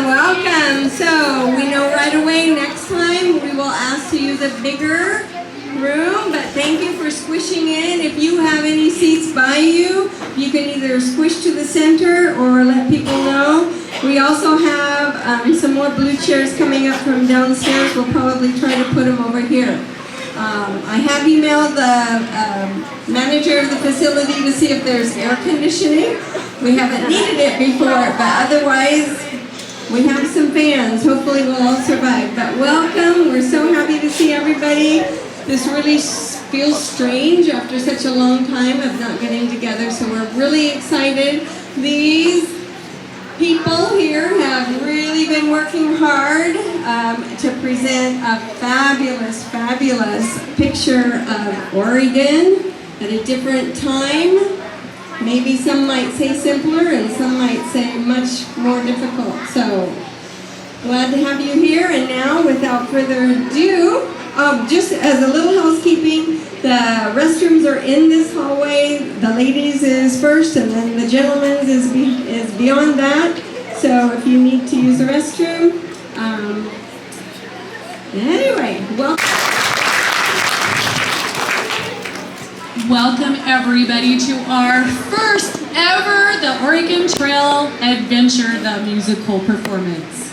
welcome. So we know right away next time we will ask to use a bigger room, but thank you for squishing in. If you have any seats by you, you can either squish to the center or let people know. We also have some more blue chairs coming up from downstairs. We'll probably try to put them over here. I have emailed the manager of the facility to see if there's air conditioning. We haven't needed it before, but otherwise we have some fans. Hopefully we'll all survive. But welcome. We're so happy to see everybody. This really feels strange after such a long time of not getting together, so we're really excited. These people here have really been working hard to present a fabulous, fabulous picture of Oregon at a different time. Maybe some might say simpler and some might say much more difficult. So glad to have you here. And now, without further ado, just as a little housekeeping, the restrooms are in this hallway. The ladies is first, and then the gentlemen's is beyond that. So if you need to use the restroom, anyway, welcome everybody to our first ever The Oregon Trail Adventure, the musical performance.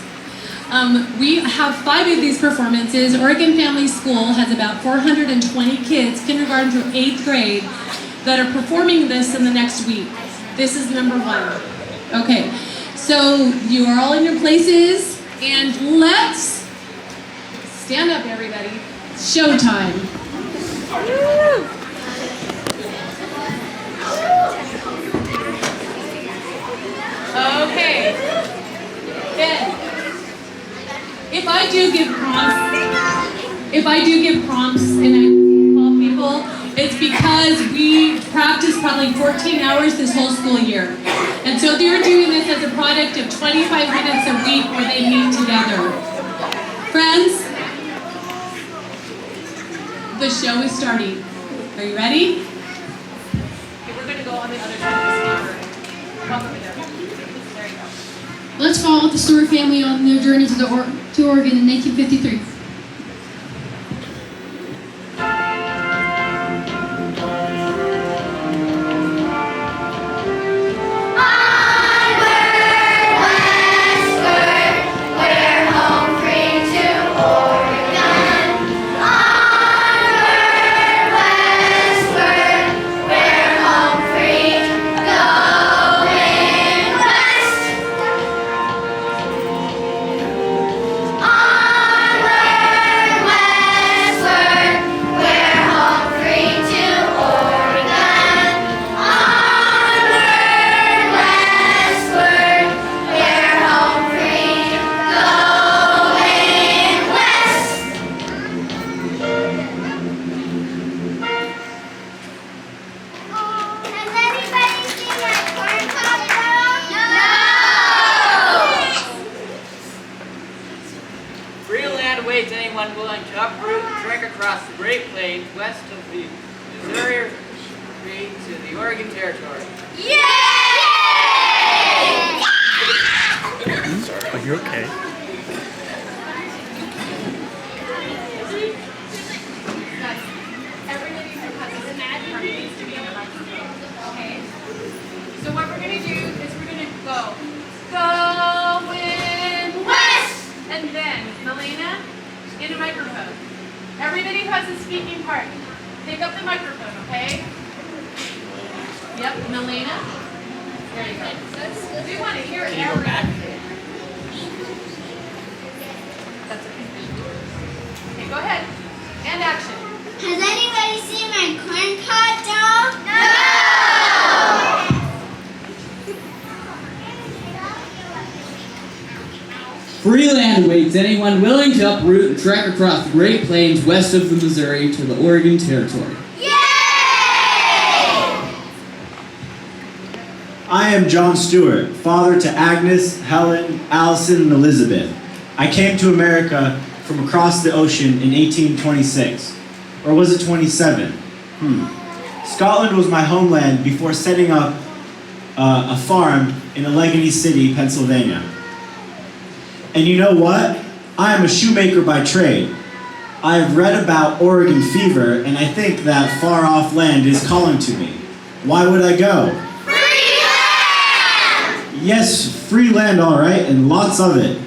We have 5 of these performances. Oregon Family School has about 420 kids, kindergarten through 8th grade, that are performing this in the next week. This is number 1. Okay, so you are all in your places, and let's stand up, everybody. It's showtime. Okay. Then, if I do give prompts and I call people, it's because we practice probably 14 hours this whole school year. And so they're doing this as a product of 25 minutes a week where they meet together. Friends, the show is starting. Are you ready? Okay, we're going to go on the other side of the speaker. Walk over there. There you go. Let's follow the Stewart family on their journey to Oregon in 1953. Freeland awaits anyone willing to uproot and trek across the Great Plains west of the Missouri to the Oregon Territory. Yay! I am John Stewart, father to Agnes, Helen, Allison, and Elizabeth. I came to America from across the ocean in 1826. Or was it 27? Scotland was my homeland before setting up a farm in Allegheny City, Pennsylvania. And you know what? I am a shoemaker by trade. I have read about Oregon fever, and I think that far-off land is calling to me. Why would I go? Free land! Yes, free land, all right, and lots of it.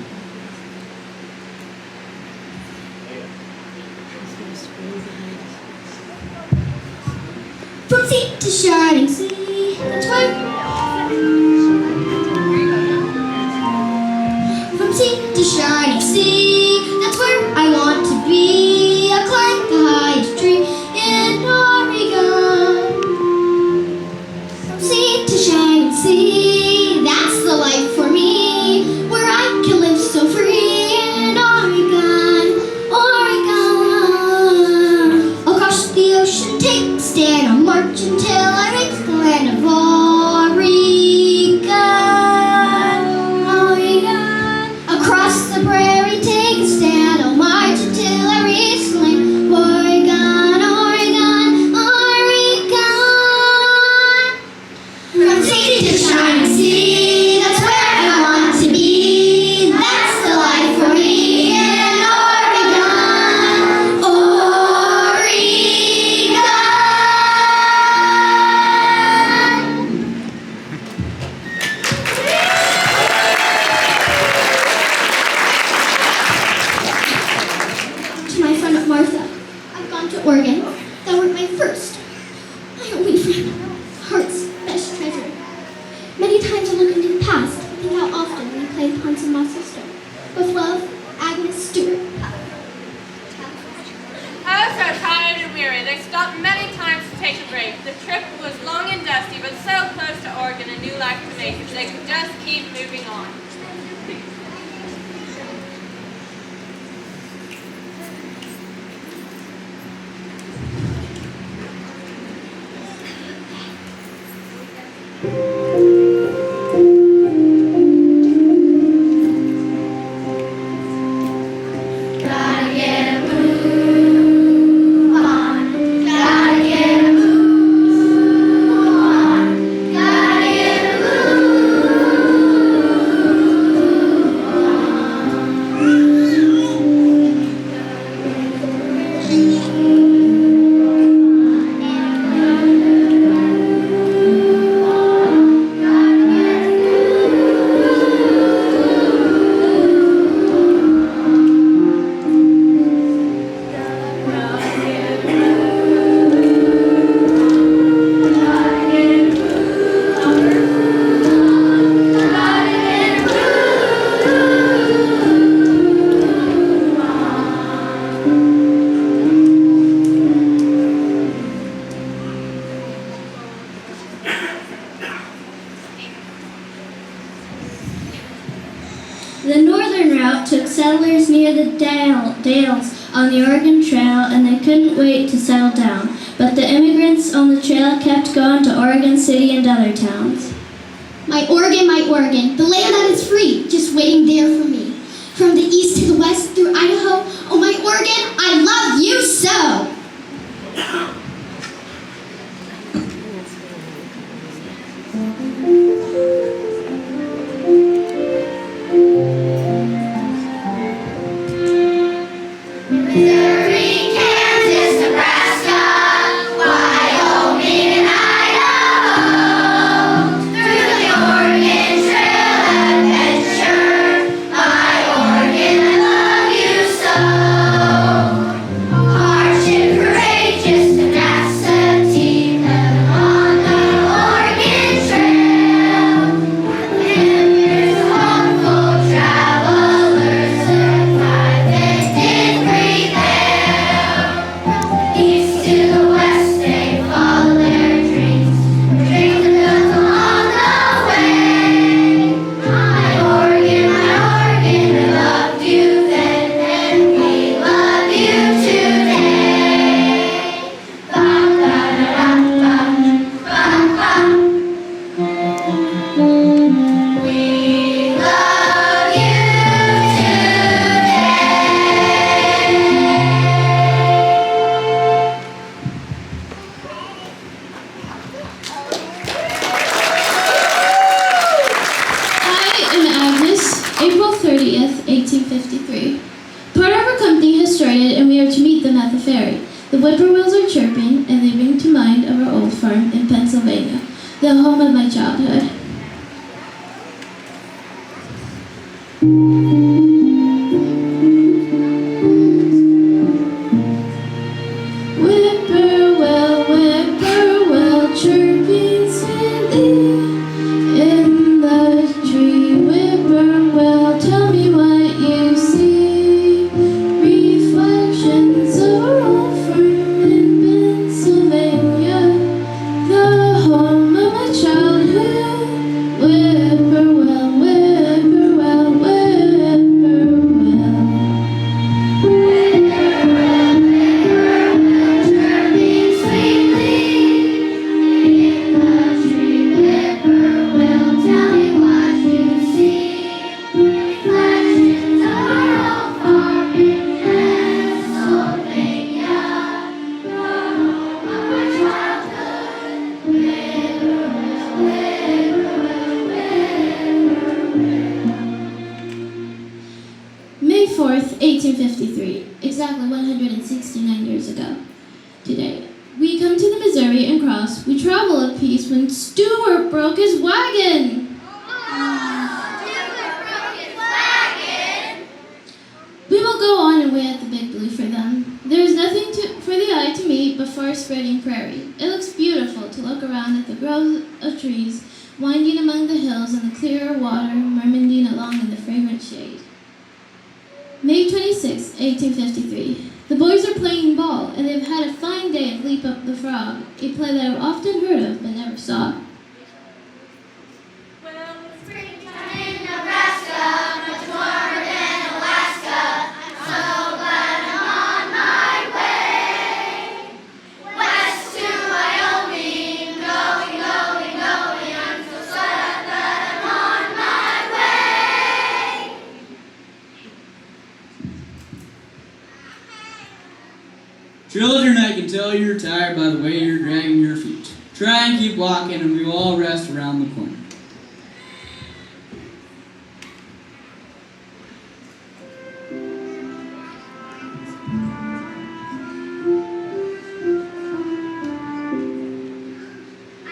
From sea to shining sea, that's where. From sea to shining sea, that's where I want to be. I'll climb the highest tree in Oregon. From sea to shining sea, that's the life for me, where I can live so free in Oregon, Oregon. I'll cross the ocean, take a stand, I'll march until I reach the land of Oregon, Oregon. Across the prairie, take a stand, I'll march until I reach the land of Oregon, Oregon, Oregon. From sea to shining sea, that's where I want to be. That's the life for me in Oregon, Oregon. To my friend Martha, I've gone to Oregon. Thou wert my first, my only friend, heart's best treasure. Many times I look into the past, think how often we played upon some mossy stone. With love, Agnes Stewart. I was so tired and weary, they stopped many times to take a break. The trip was long and dusty, but so close to Oregon, a new life to make, they could just keep moving on. Gotta get a move on. Gotta get a move on. Gotta get a The northern route took settlers near the dales on the Oregon Trail, and they couldn't wait to settle down. But the immigrants on the trail kept going to Oregon City and other towns. My Oregon, the land that is free, just waiting there for me. From the east to the west through Idaho, oh my Oregon, I love you so. Missouri, Kansas, Nebraska, Wyoming, and Idaho. Through the Oregon Trail adventure, my Oregon, I love you so. Hardship, courageous, and 30th, 1853. Part of our company has started and we are to meet them at the ferry. The whippoorwills are chirping and they bring to mind of our old farm in Pennsylvania, the home of my childhood. Whippoorwill, whippoorwill, chirping sweetly in the tree. Whippoorwill, tell me what you see. Reflections of our old farm in Pennsylvania, the home of my childhood. Whippoorwill, whippoorwill, whippoorwill. May 4th, 1853, exactly 169 years ago. Today, we come to the Missouri and cross. We travel a piece when Stewart broke his wagon. We will go on and wait at the Big Blue for them. There is nothing for the eye to meet but far spreading prairie. It looks beautiful to look around at the groves of trees winding among the hills and the clear water murmuring along in the fragrant shade. May 26, 1853. The boys are playing ball, and they've had a fine day at Leap Up the Frog, a play that I've often heard of but never saw. Well, springtime in Nebraska, much warmer than Alaska. I'm so glad I'm on my way. West to Wyoming, going, going, going. I'm so glad that I'm on my way. Children, I can tell you're tired by the way you're dragging your feet. Try and keep walking and we will all rest around the corner.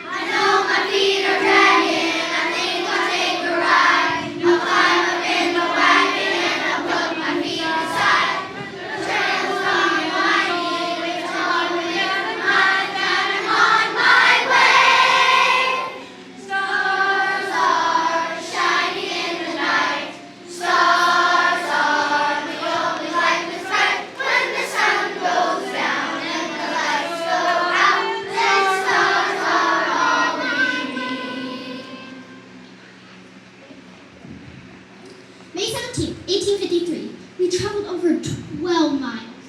I know my feet are dragging, I think I'll take a ride. I'll climb up in the wagon and I'll put my feet aside. The trail's coming winding, it's hard to get behind, and I'm on my way. Stars are shining in the night. Stars are the only light that's bright. When the sun goes down and the lights go out, then stars are all we need. May 17th, 1853. We traveled over 12 miles.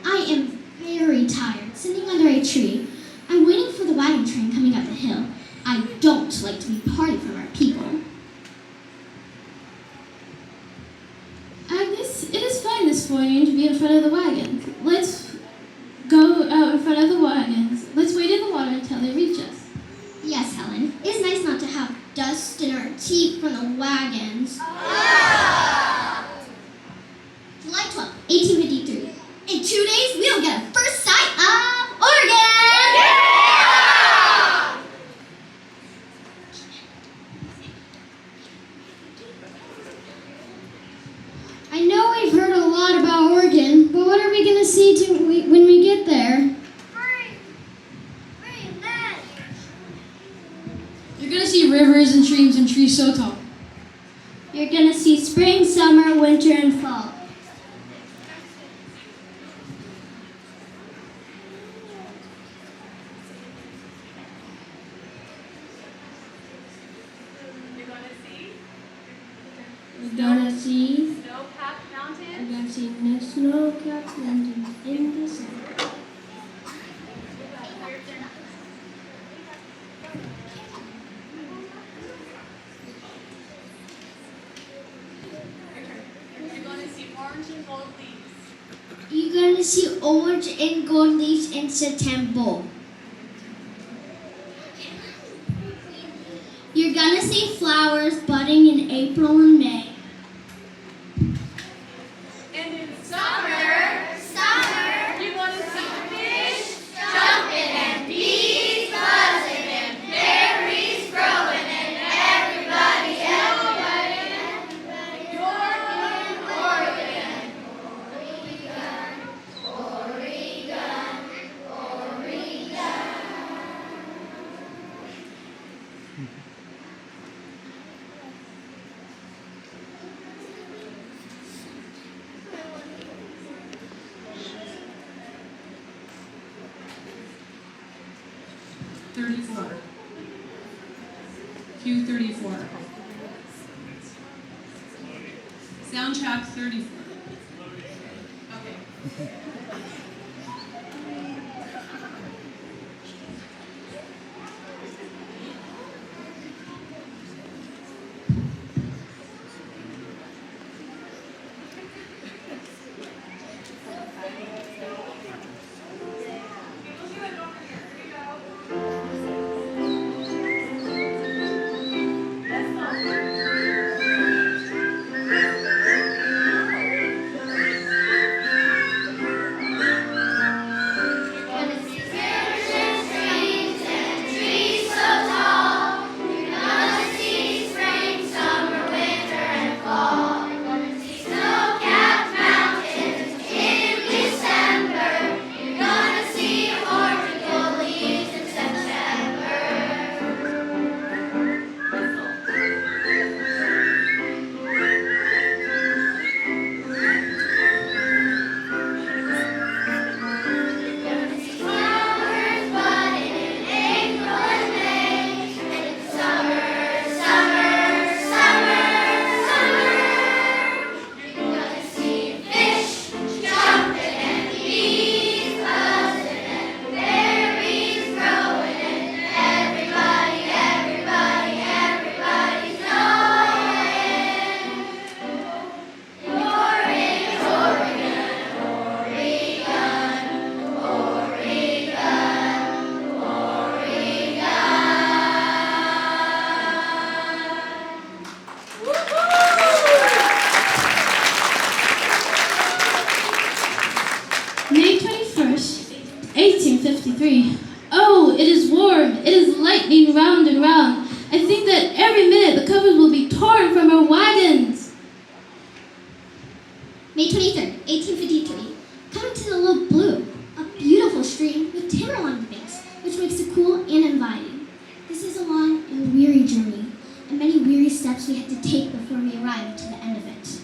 I am very tired, sitting under a tree. I'm waiting for the wagon train coming up the hill. I don't like to be parted from our people. Agnes, it is fine this morning to be in front of the wagons. Let's go out in front of the wagons. Let's wait in the water until they reach us. Yes, Helen. It's nice not to have dust in our teeth from the wagons. July 12th, 1853. In 2 days, we'll get a first sight of Oregon! I know we've heard a lot about Oregon, but what are we going to see when we get there? You're gonna see rivers and streams and trees so tall. You're going to see spring, summer, winter, and fall. You're going to see We're going to see snow-capped We're mountains. going to see the snow-capped mountains in the summer. You're going to see orange and gold leaves. You're going to see orange and gold leaves in September. You're going to see flowers budding in April and May. 34. Soundtrack 34. Okay. May 21st, 1853. Oh, it is warm. It is lightning round and round. I think that every minute the covers will be torn from our wagons. May 23rd, 1853. Coming to the Little Blue, a beautiful stream with timber along the banks, which makes it cool and inviting. This is a long and weary journey, and many weary steps we had to take before we arrived to the end of it.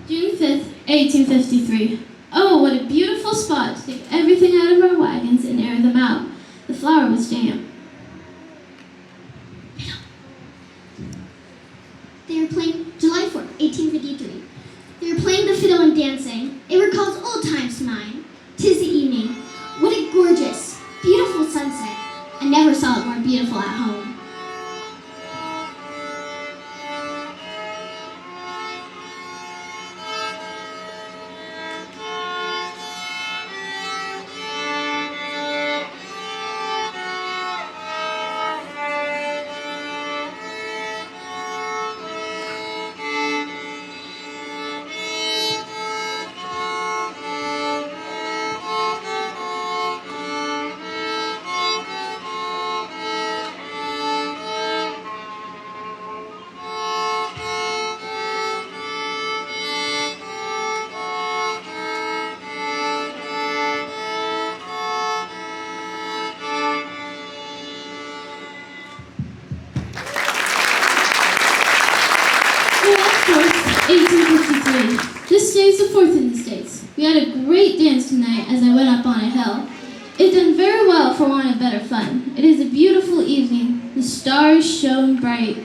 June 5th, 1853. Oh, what a beautiful spot to take everything out of our wagons and air them out. The flour was damp. They were playing July 4th, 1853. They were playing the fiddle and dancing. It recalls old times to mind. 'Tis the evening. What a gorgeous, beautiful sunset. I never saw it more beautiful at home. July 4th, 1853. This day is the 4th in the States. We had a great dance tonight as I went up on a hill. It done very well for want of better fun. It is a beautiful evening. The stars shone bright.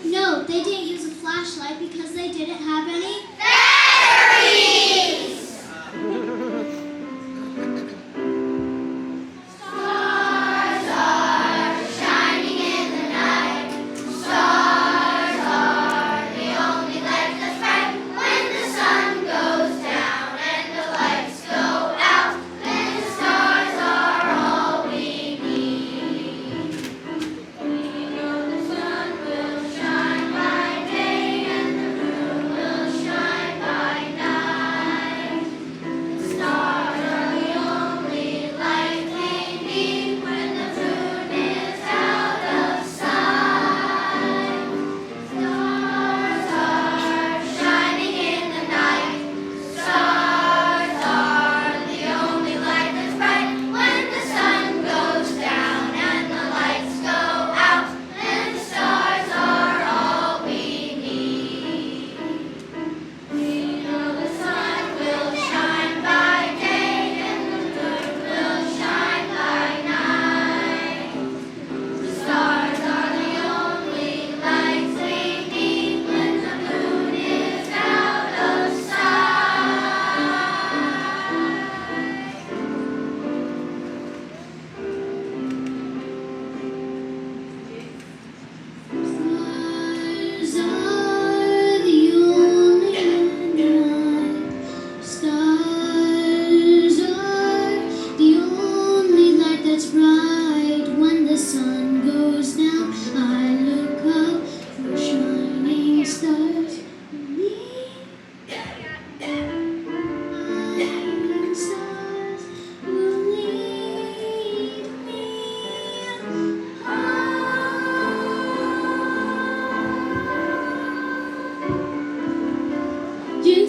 No, they didn't use a flashlight because they didn't have any. Shine bright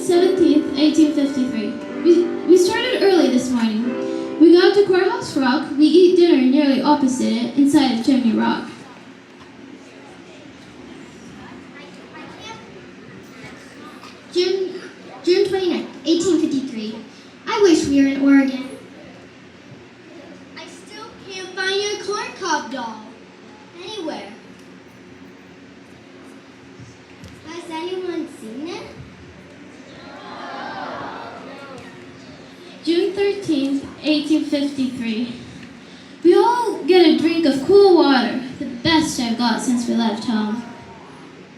17th, 1853. We started early this morning. We got to Courthouse Rock. We eat dinner nearly opposite it, inside of Chimney Rock. June 29th, 1853. I wish we were in Oregon. I still can't find your corncob doll anywhere. Has anyone seen it? June 13th, 1853. We all get a drink of cool water, the best I've got since we left home.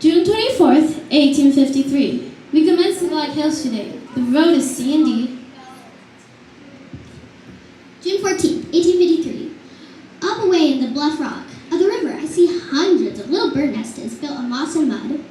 June 24th, 1853. We commenced the Black Hills today. The road is sandy. June 14th, 1853. Up away in the bluff rock of the river, I see hundreds of little bird nests built of moss and mud.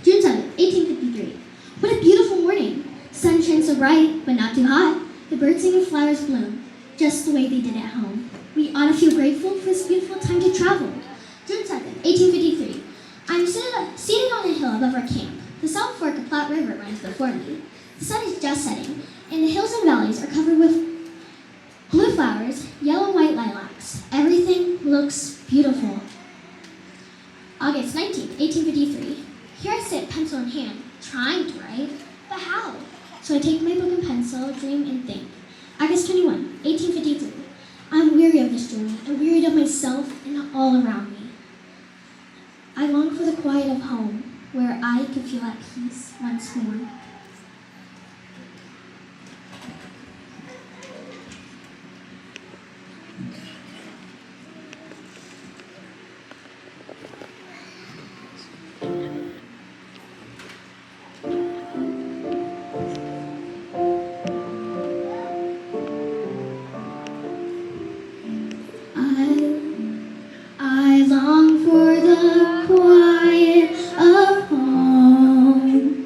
June 7th, 1853. What a beautiful morning. Sun shines so bright, but not too hot. The birds sing and flowers bloom, just the way they did at home. We ought to feel grateful for this beautiful time to travel. June 7th, 1853. I'm seated on a hill above our camp. The South Fork of Platte River runs before me. The sun is just setting, and the hills and valleys are covered with blue flowers, yellow and white lilacs. Everything looks beautiful. August 19th, 1853. Here I sit, pencil in hand, trying to write, but how? So I take my book and pencil, dream and think. August 21, 1853. I'm weary of this journey. I'm wearied of myself and all around me. I long for the quiet of home, where I could feel at peace once more. I long for the quiet of home,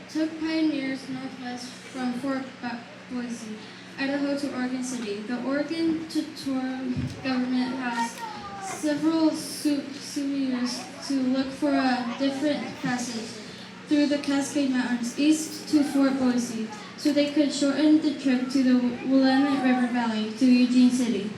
took pioneers northwest from Fort Boise, Idaho to Oregon City. The Oregon Territorial Government has several souvenirs to look for a different passage through the Cascade Mountains east to Fort Boise, so they could shorten the trip to the Willamette River Valley to Eugene City.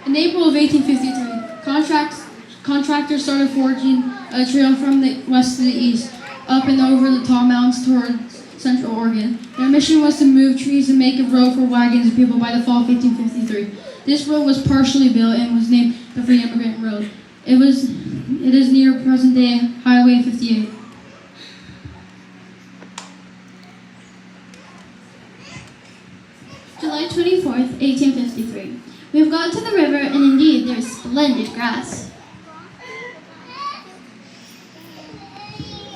In April of 1853, contractors started forging a trail from the west to the east, up and over the tall mountains toward central Oregon. Their mission was to move trees and make a road for wagons and people by the fall of 1853. This road was partially built and was named the Free Immigrant Road. It is near present-day Highway 58. July 24th, 1853. We have gone to the river, and indeed there is splendid grass.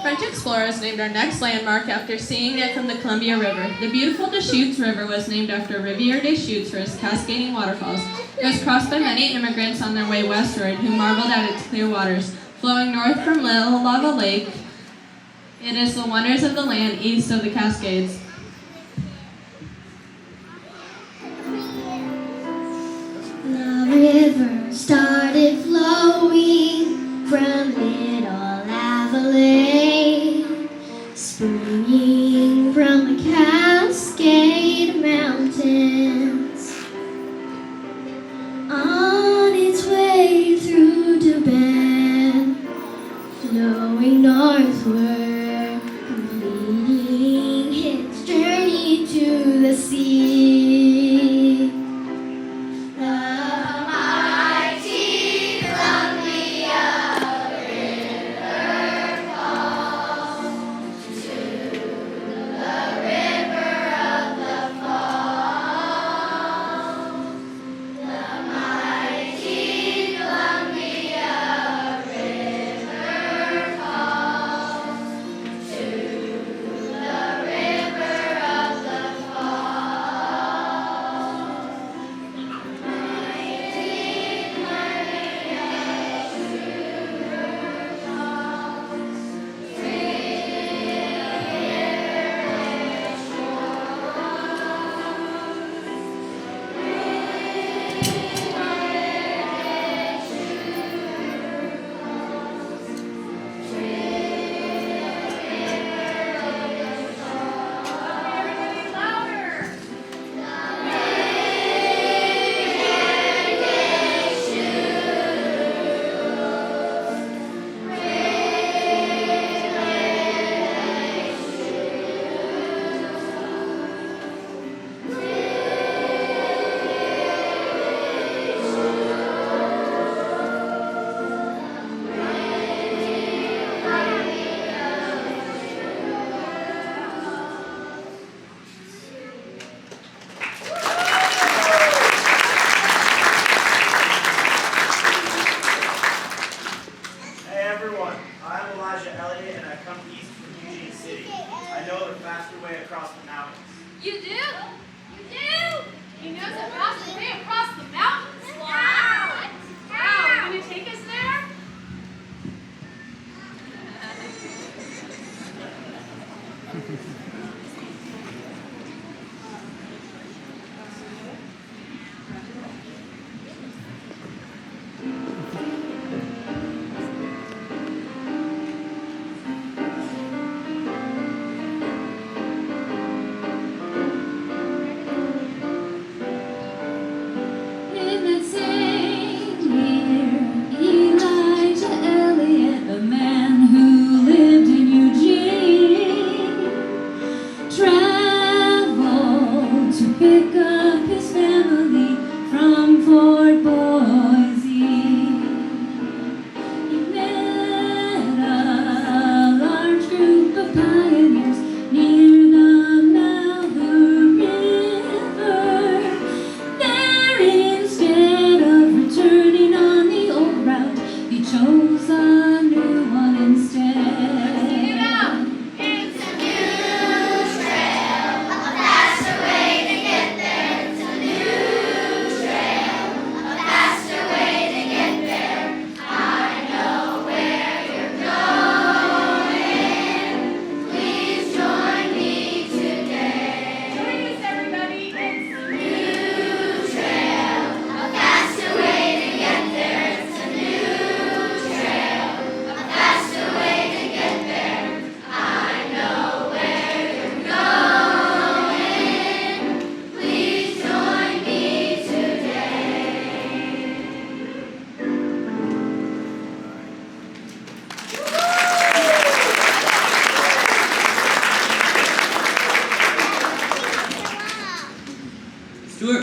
French explorers named our next landmark after seeing it from the Columbia River. The beautiful Deschutes River was named after Rivière Deschutes for its cascading waterfalls. It was crossed by many immigrants on their way westward who marveled at its clear waters. Flowing north from Little Lava Lake, it is the wonders of the land east of the Cascades. The river started flowing from Little Lava Lake, springing from the Cascade Mountains, on its way through to Bend, flowing northward, completing its journey to the sea. You do? You do? He knows a faster way across the mountains? Wow! Wow, are you going to take us there? In the same year,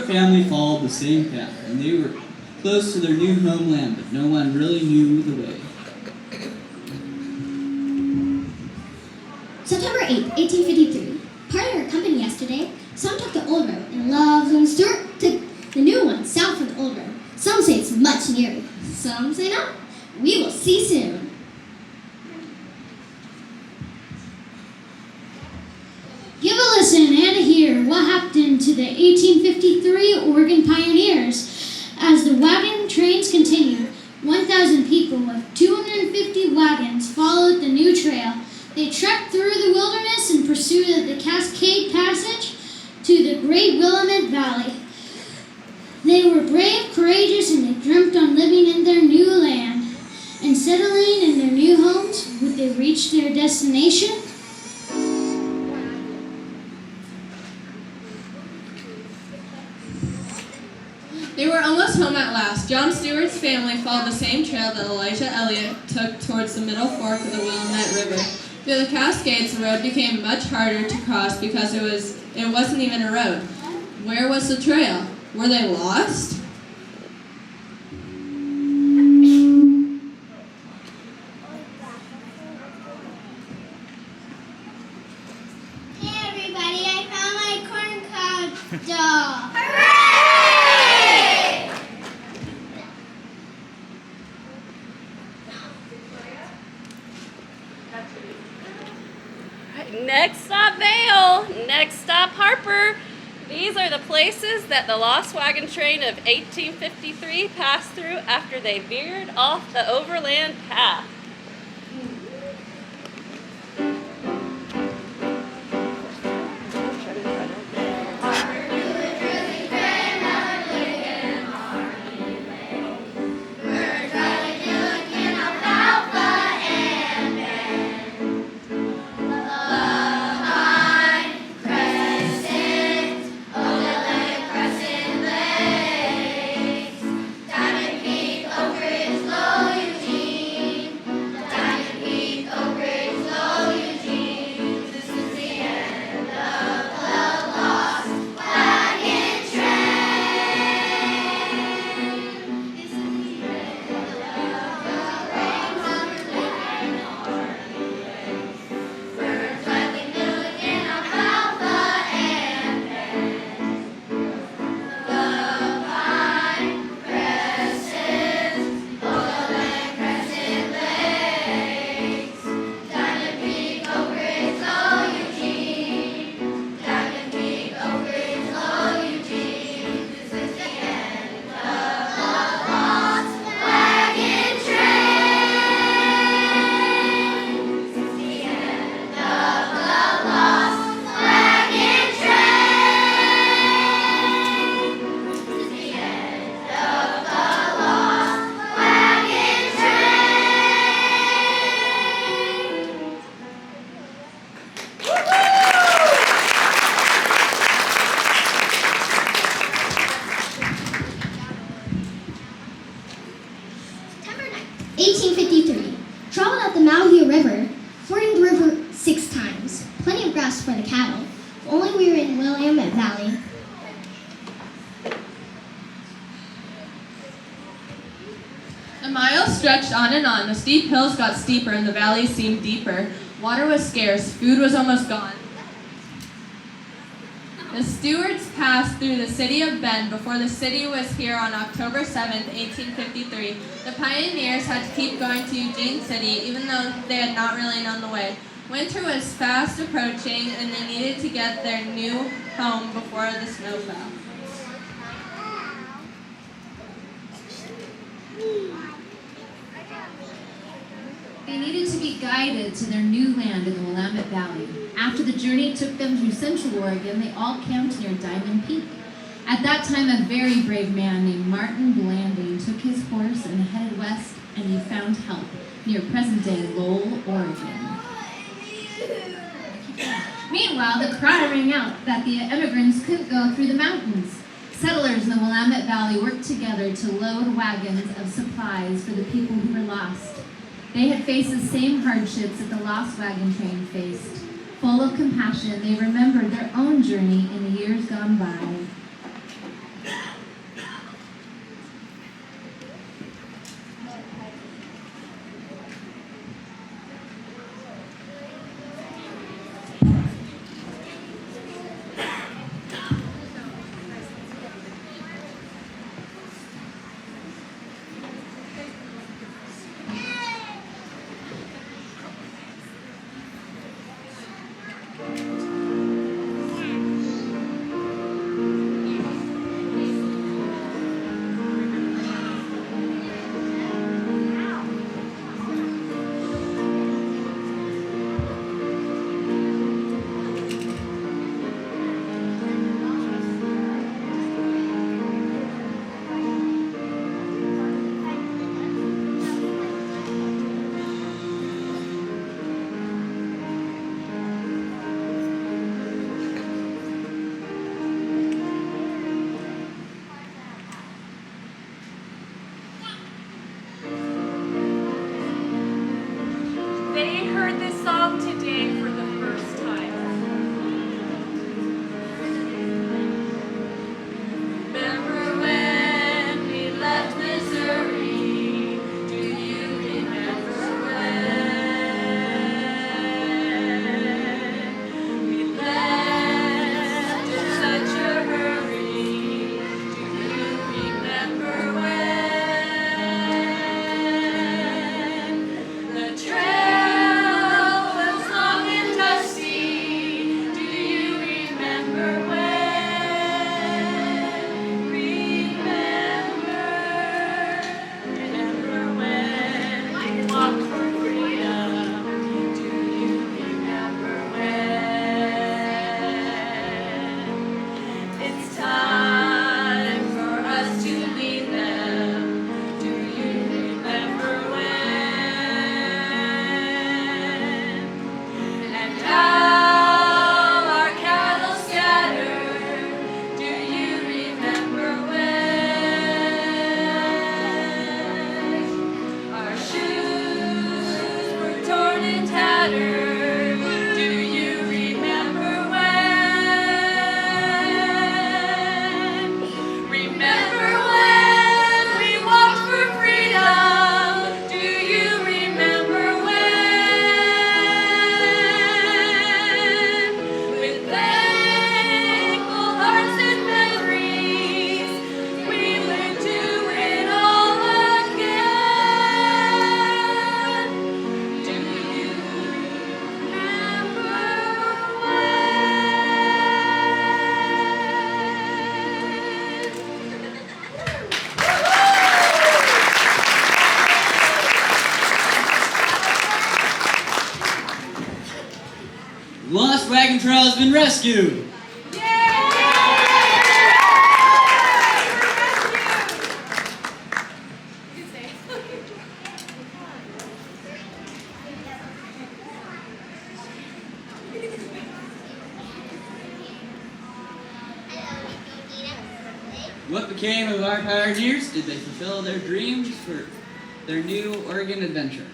family followed the same path, and they were close to their new homeland, but no one really knew the way. September 8th, 1853. Parted our company yesterday. Some took the old road and Loveland Stewart took the new one south from the old road. Some say it's much nearer. Some say no. We will see soon. Give a listen and a hear what happened to the 1853 Oregon pioneers. As the wagon trains continued, 1,000 people with 250 wagons followed the new trail. They trekked through the wilderness in pursuit of the Cascade Passage to the Great Willamette Valley. They were brave, courageous, and they dreamt on living in their new land and settling in their new homes. Would they reach their destination? They were almost home at last. John Stewart's family followed the same trail that Elijah Elliott took towards the middle fork of the Willamette River. Through the Cascades, the road became much harder to cross because it wasn't even a road. Where was the trail? Were they lost? Hey everybody, I found my corn cob doll. Next stop, Vale. Next stop, Harper. These are the places that the lost wagon train of 1853 passed through after they veered off the overland path. For the cattle. If only we were in Willamette Valley. The miles stretched on and on. The steep hills got steeper and the valleys seemed deeper. Water was scarce. Food was almost gone. The Stewarts passed through the city of Bend before the city was here on October 7th, 1853. The pioneers had to keep going to Eugene City even though they had not really known the way. Winter was fast approaching and they needed to get their new home before the snow fell. They needed to be guided to their new land in the Willamette Valley. After the journey took them through Central Oregon, they all camped near Diamond Peak. At that time, a very brave man named Martin Blanding took his horse and headed west, and he found help near present-day Lowell, Oregon. Meanwhile, the cry rang out that the immigrants couldn't go through the mountains. Settlers in the Willamette Valley worked together to load wagons of supplies for the people who were lost. They had faced the same hardships that the lost wagon train faced. Full of compassion, they remembered their own journey in the years gone by. they heard this song today for the first time. Remember when we left Missouri? Do you remember when we left in such a hurry? Do you remember when the trail was long and dusty? Do you remember when? Remember when we walked for freedom? Do you remember when? It's time for us to lead them. Do you remember when? And how our cattle scattered. Do you remember when? Our shoes were torn and tattered. Do you remember when? Remember when we walked for freedom? Do you remember when? With thankful hearts and memories, we would do it all again. Do you remember The Lost Wagon Trail has been rescued. What became of our pioneers? Did they fulfill their dreams for their new Oregon adventure?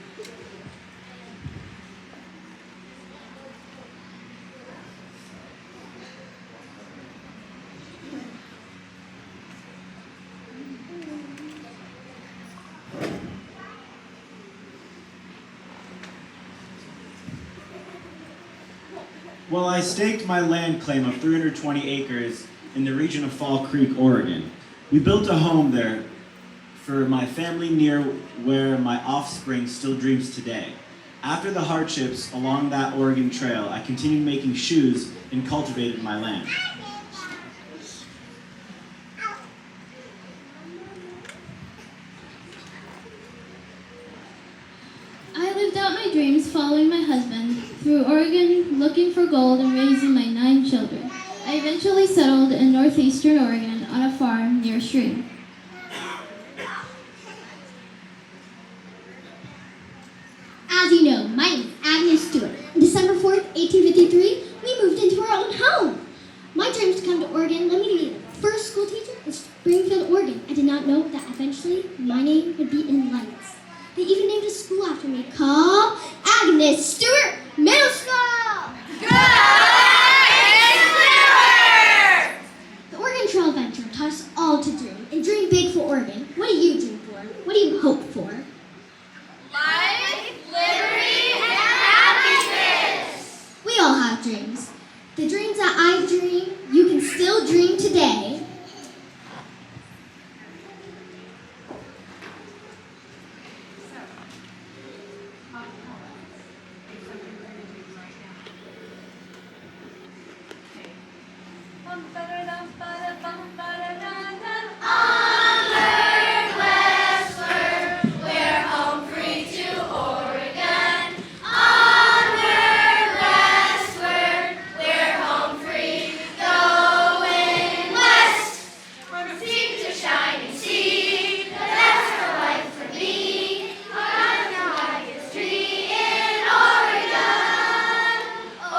Well, I staked my land claim of 320 acres in the region of Fall Creek, Oregon. We built a home there for my family near where my offspring still dreams today. After the hardships along that Oregon Trail, I continued making shoes and cultivated my land. I lived out my dreams following my husband through Oregon, looking for gold and raising my 9 children. I eventually settled in northeastern Oregon on a farm near a stream. As you know, my name is Agnes Stewart. On December 4th, 1853, we moved into our own home. My dreams to come to Oregon led me to be the first school teacher in Springfield, Oregon. I did not know that eventually my name would be in lights. They even named a school after me called Agnes Stewart Middle School. The Oregon Trail Adventure taught us all to dream, and dream big for Oregon. What do you dream for? What do you hope for? Life, liberty, and happiness. We all have dreams. The dreams that I dream, you can still dream today. Onward, westward, we're home free to Oregon. Onward, westward, we're home free, going west. From sea to shining sea, that's our life for me. I'm the highest tree in Oregon. Oregon.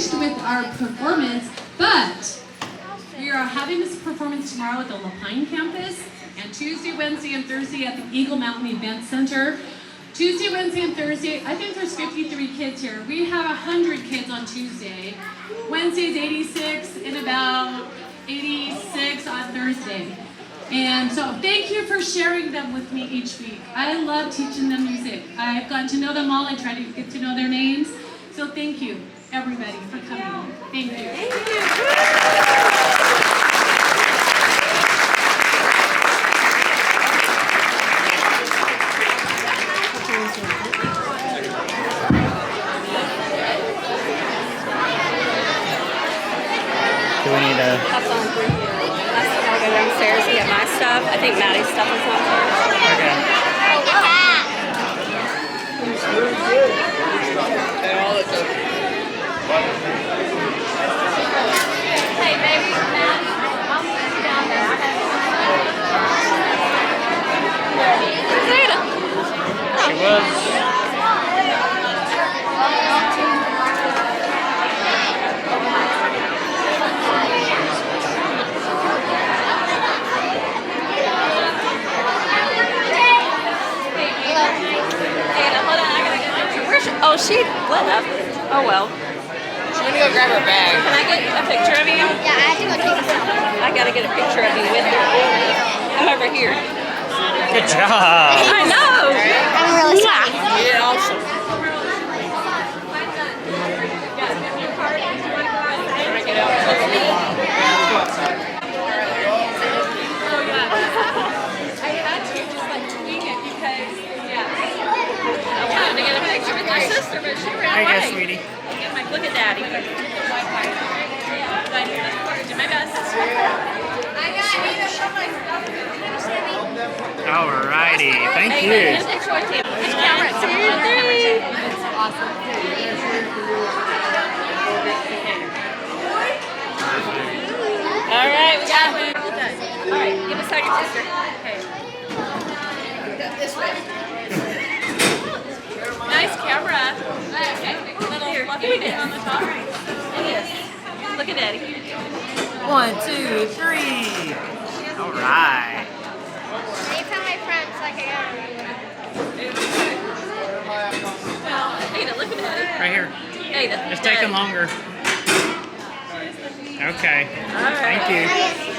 finished with our performance, but we are having this performance tomorrow at the Lapine campus, and Tuesday, Wednesday, and Thursday at the Eagle Mountain Event Center. Tuesday, Wednesday, and Thursday, I think there's 53 kids here. We have 100 kids on Tuesday. Wednesday's 86 and about 86 on Thursday. And so thank you for sharing them with me each week. I love teaching them music. I've gotten to know them all. I try to get to know their names. So thank you, everybody, for coming. Thank you. Thank you. Do we need a... That's on through here. I'll go downstairs and get my stuff. I think Maddie's stuff is downstairs. Okay. Hey, baby, Maddie, I'll meet you down there. Zeta. She was. Oh, she left. Oh well. She's gonna go grab her bag. Can I get a picture of you? Yeah, I have to go take a selfie. I gotta get a picture of you with her. Come over here. Good job. I know. I'm really sorry. Yeah, awesome. I had to just like tweak it because, I wanted to get a picture with my sister, but she ran There you away. go, sweetie. Look at Daddy. My bad sister. I need to show my stuff. Alrighty, thank Hey, you. get a picture with you. Which camera? 2, 3. That's awesome. All right, we got it. All right, give us your sister. Okay. This way. Nice camera. Okay, little fluffy bit on the top. Yes. Look at Daddy. 1, 2, 3. Alright. They found my friend, so I can Ada, look at Daddy. Right here. Ada. It's taking longer. Okay. All right. Thank you.